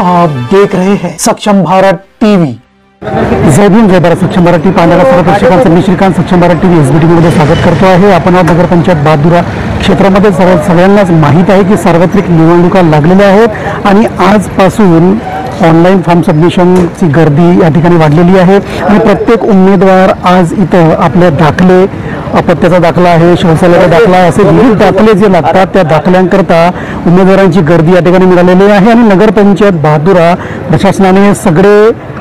आप देख रहे हैं सक्षम भारत टीवी। जय भीम जय भारत। सक्षम भारत टीव्ही पाहणाऱ्या सर्व प्रेक्षकांचं मी श्रीकांत सक्षम भारत टीव्ही SBT मध्ये स्वागत करतो आहे। आपण आज नगरपंचायत बहादुरा क्षेत्रामध्ये सगळ्यांनाच माहीत आहे की सार्वत्रिक निवडणुका लागलेल्या आहेत आणि आजपासून ऑनलाईन फॉर्म सबमिशनची गर्दी या ठिकाणी वाढलेली आहे आणि प्रत्येक उमेदवार आज इथं आपले दाखले, अपत्याचा दाखला आहे, शौचालयाचा दाखला असे विविध दाखले जे लागतात त्या दाखल्यांकरता उमेदवारांची गर्दी या ठिकाणी निघालेली आहे आणि नगरपंचायत बहादुरा प्रशासनाने सगळे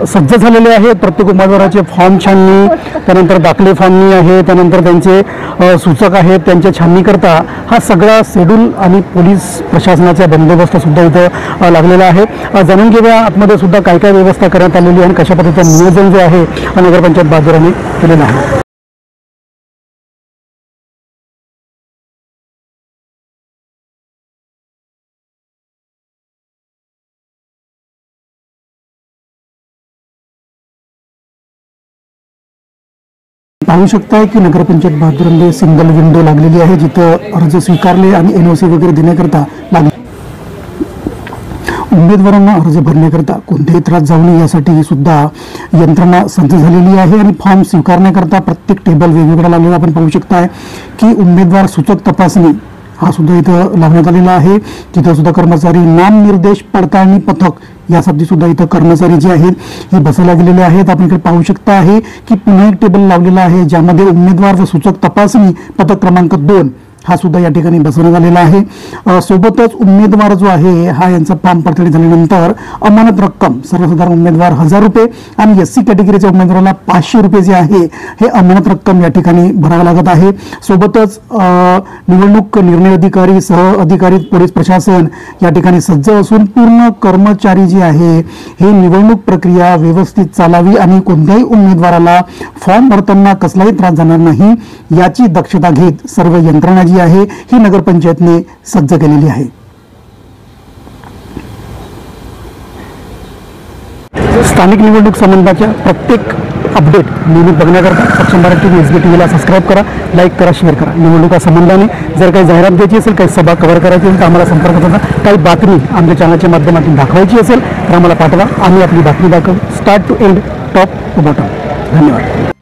सज्ज झालेले आहेत। प्रत्येक उमेदवाराचे फॉर्म छाननी, त्यानंतर दाखले छाननी आहे, त्यानंतर त्यांचे सूचक आहेत, त्यांच्या छाननीकरता हा सगळा शेड्यूल आणि पोलीस प्रशासनाचा बंदोबस्त सुद्धा इथं लागलेला आहे। जाणून घेऊया आतमध्ये सुद्धा काय काय व्यवस्था करण्यात आलेली आहे आणि कशा पद्धतीचं नियोजन जे आहे नगरपंचायत बहादुराने केलेलं आहे। पाहू शकताय की नगरपंचायत बहादुरामध्ये सिंगल विंडो लागलेली आहे जिथं अर्ज स्वीकारले आणि NOC वगैरे देण्याकरता लागले। उमेदवारांना अर्ज भरण्याकरता कोणत्याही त्रास जाऊ नये यासाठी सुद्धा यंत्रणा सज्ज झालेली आहे आणि फॉर्म स्वीकारण्याकरता प्रत्येक टेबल वेगवेगळा लावलेला आपण पाहू शकताय की उमेदवार सूचक तपासणी हा सुद्धा इथं लावण्यात आलेला आहे। तिथं सुद्धा कर्मचारी नाम निर्देश पडताळणी पथक यासाठी सुद्धा इथं कर्मचारी जे आहेत हे बसायला गेलेले आहेत। आपण इकडे पाहू शकता आहे की पुन्हा एक टेबल लावलेला आहे ज्यामध्ये उमेदवार व सूचक तपासणी पथक क्रमांक 2 हा सुद्धा या ठिकाणी बसवण्यात आलेला आहे। सोबतच उमेदवार जो आहे हा यांचा फॉर्म पडताळणी झाल्यानंतर अमानत रक्कम सर्वसाधारण उमेदवार 1000 रुपये आणि SC कॅटेगरीच्या उमेदवाराला 500 रुपये जे आहे हे अमानत रक्कम या ठिकाणी भरावं लागत आहे। सोबतच निवडणूक निर्णय अधिकारी सह अधिकारी पोलीस प्रशासन या ठिकाणी सज्ज असून पूर्ण कर्मचारी जे आहे हे निवडणूक प्रक्रिया व्यवस्थित चालावी आणि कोणत्याही उमेदवाराला फॉर्म भरताना कसलाही त्रास जाणार नाही याची दक्षता घेत सर्व यंत्रणा जी आहे ही नगरपंचायतने सज्ज केलेली आहे। स्थानिक निवडणूक संबंधाच्या प्रत्येक अपडेट नियमित बघण्याकरता सक्षम भारत टीव्ही SBT ला सबस्क्राईब करा, लाईक करा, शेअर करा। निवडणुका संबंधाने जर काही जाहिरात द्यायची असेल, काही सभा कव्हर करायची असेल तर आम्हाला संपर्क करा। काही बातमी आमच्या चॅनलच्या माध्यमातून दाखवायची असेल तर आम्हाला पाठवा। आम्ही आपली बातमी दाखवू start to end, top to bottom. धन्यवाद।